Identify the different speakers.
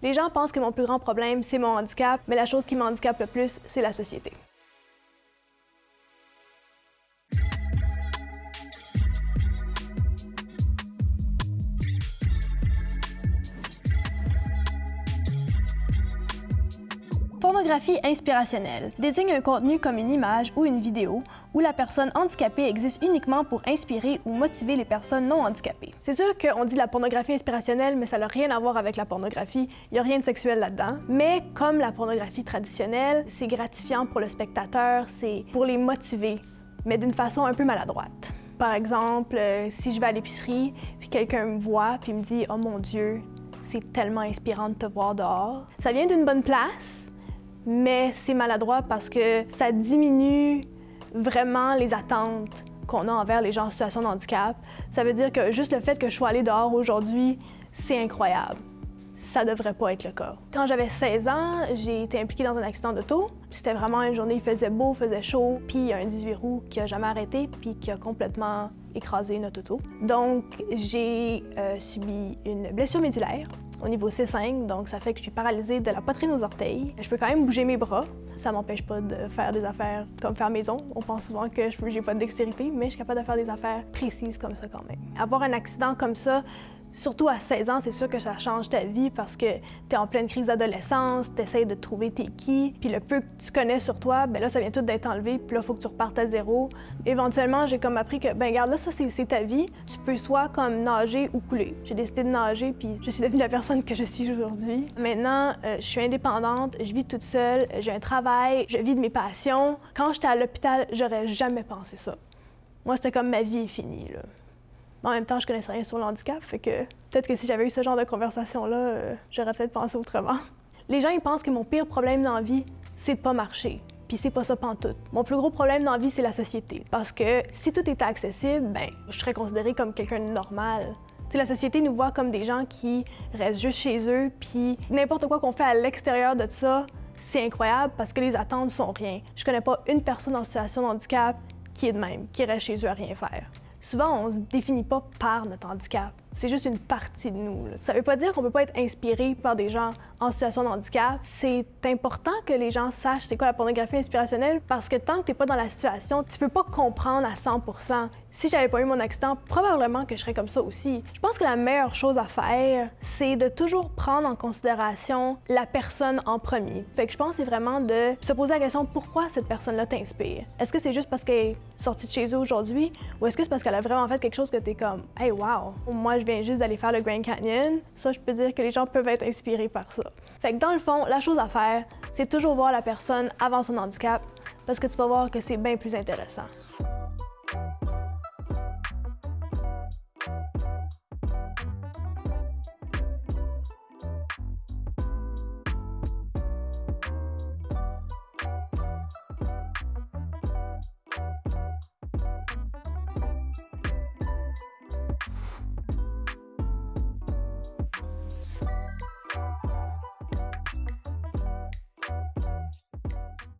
Speaker 1: Les gens pensent que mon plus grand problème, c'est mon handicap, mais la chose qui m'handicape le plus, c'est la société. Pornographie inspirationnelle désigne un contenu comme une image ou une vidéo où la personne handicapée existe uniquement pour inspirer ou motiver les personnes non handicapées. C'est sûr qu'on dit de la pornographie inspirationnelle, mais ça n'a rien à voir avec la pornographie. Il n'y a rien de sexuel là-dedans. Mais comme la pornographie traditionnelle, c'est gratifiant pour le spectateur, c'est pour les motiver, mais d'une façon un peu maladroite. Par exemple, si je vais à l'épicerie, puis quelqu'un me voit, puis me dit « Oh mon Dieu, c'est tellement inspirant de te voir dehors », ça vient d'une bonne place, mais c'est maladroit parce que ça diminue vraiment les attentes qu'on a envers les gens en situation de handicap. Ça veut dire que juste le fait que je sois allée dehors aujourd'hui, c'est incroyable. Ça devrait pas être le cas. Quand j'avais 16 ans, j'ai été impliquée dans un accident d'auto. C'était vraiment une journée, il faisait beau, il faisait chaud, puis il y a un 18 roues qui a jamais arrêté, puis qui a complètement écrasé notre auto. Donc, j'ai subi une blessure médulaire au niveau C5, donc ça fait que je suis paralysée de la poitrine aux orteils. Je peux quand même bouger mes bras. Ça m'empêche pas de faire des affaires comme faire maison. On pense souvent que j'ai pas de dextérité, mais je suis capable de faire des affaires précises comme ça quand même. Avoir un accident comme ça, surtout à 16 ans, c'est sûr que ça change ta vie parce que t'es en pleine crise d'adolescence, t'essayes de trouver t'es qui, puis le peu que tu connais sur toi, ben là, ça vient tout d'être enlevé, puis là, il faut que tu repartes à zéro. Éventuellement, j'ai comme appris que, ben regarde, là, ça, c'est ta vie. Tu peux soit comme nager ou couler. J'ai décidé de nager, puis je suis devenue la personne que je suis aujourd'hui. Maintenant, je suis indépendante, je vis toute seule, j'ai un travail, je vis de mes passions. Quand j'étais à l'hôpital, j'aurais jamais pensé ça. Moi, c'était comme ma vie est finie, là. En même temps, je connaissais rien sur le handicap, fait que peut-être que si j'avais eu ce genre de conversation-là, j'aurais peut-être pensé autrement. Les gens, ils pensent que mon pire problème dans la vie, c'est de pas marcher. Puis c'est pas ça pantoute. Mon plus gros problème dans la vie, c'est la société. Parce que si tout était accessible, ben, je serais considérée comme quelqu'un de normal. T'sais, la société nous voit comme des gens qui restent juste chez eux, puis n'importe quoi qu'on fait à l'extérieur de ça, c'est incroyable parce que les attentes sont rien. Je connais pas une personne en situation de handicap qui est de même, qui reste chez eux à rien faire. Souvent, on ne se définit pas par notre handicap. C'est juste une partie de nous. Ça ne veut pas dire qu'on ne peut pas être inspiré par des gens en situation de handicap. C'est important que les gens sachent c'est quoi la pornographie inspirationnelle parce que tant que tu n'es pas dans la situation, tu ne peux pas comprendre à 100%. Si j'avais pas eu mon accident, probablement que je serais comme ça aussi. Je pense que la meilleure chose à faire, c'est de toujours prendre en considération la personne en premier. Fait que je pense que c'est vraiment de se poser la question pourquoi cette personne-là t'inspire. Est-ce que c'est juste parce qu'elle est sortie de chez eux aujourd'hui ou est-ce que c'est parce qu'elle a vraiment fait quelque chose que t'es comme « Hey, wow! Moi, je viens juste d'aller faire le Grand Canyon. » Ça, je peux dire que les gens peuvent être inspirés par ça. Fait que dans le fond, la chose à faire, c'est toujours voir la personne avant son handicap parce que tu vas voir que c'est bien plus intéressant.